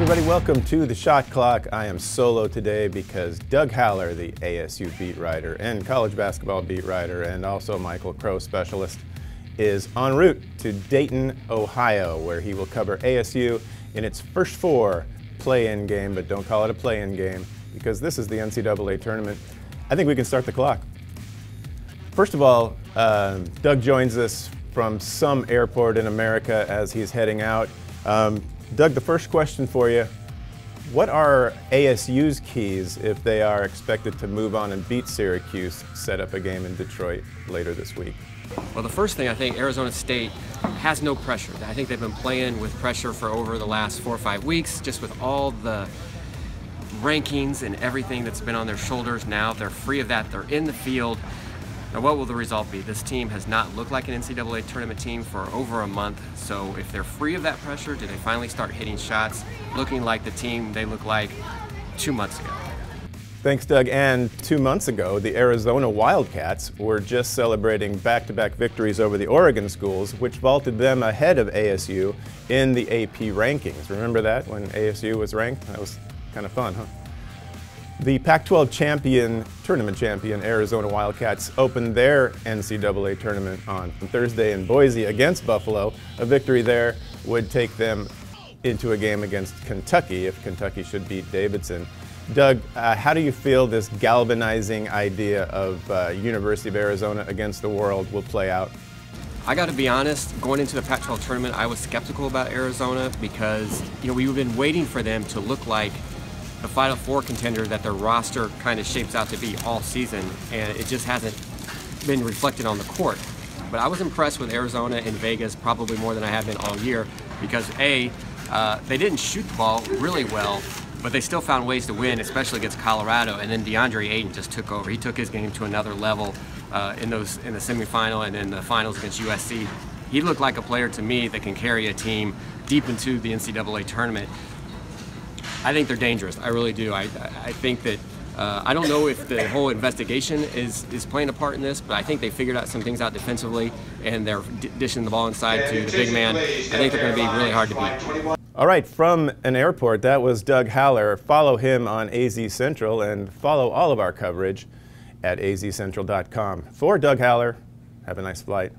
everybody, welcome to the Shot Clock. I am solo today because Doug Haller, the ASU beat writer and college basketball beat writer and also Michael Crow specialist, is en route to Dayton, Ohio, where he will cover ASU in its first four play-in game, but don't call it a play-in game because this is the NCAA tournament. I think we can start the clock. First of all, Doug joins us from some airport in America as he's heading out. Doug, the first question for you, what are ASU's keys if they are expected to move on and beat Syracuse, set up a game in Detroit later this week? Well, the first thing, I think Arizona State has no pressure. I think they've been playing with pressure for over the last 4 or 5 weeks, just with all the rankings and everything that's been on their shoulders. Now they're free of that, they're in the field. Now, what will the result be? This team has not looked like an NCAA tournament team for over a month. So if they're free of that pressure, do they finally start hitting shots, looking like the team they looked like 2 months ago? Thanks, Doug. And 2 months ago, the Arizona Wildcats were just celebrating back-to-back victories over the Oregon schools, which vaulted them ahead of ASU in the AP rankings. Remember that, when ASU was ranked? That was kind of fun, huh? The Pac-12 tournament champion, Arizona Wildcats, opened their NCAA tournament on Thursday in Boise against Buffalo. A victory there would take them into a game against Kentucky if Kentucky should beat Davidson. Doug, how do you feel this galvanizing idea of University of Arizona against the world will play out? I got to be honest, going into the Pac-12 tournament, I was skeptical about Arizona because, we've been waiting for them to look like the Final Four contender that their roster kind of shapes out to be all season, and it just hasn't been reflected on the court. But I was impressed with Arizona in Vegas probably more than I have been all year because they didn't shoot the ball really well, but they still found ways to win, especially against Colorado. And then DeAndre Ayton just took over. He took his game to another level in the semifinal and in the finals against USC. He looked like a player to me that can carry a team deep into the NCAA tournament. I think they're dangerous. I really do. I think that I don't know if the whole investigation is playing a part in this, but I think they figured out some things out defensively, and they're dishing the ball inside to the big man. I think they're going to be really hard to beat. All right, from an airport, that was Doug Haller. Follow him on AZ Central and follow all of our coverage at azcentral.com. For Doug Haller, have a nice flight.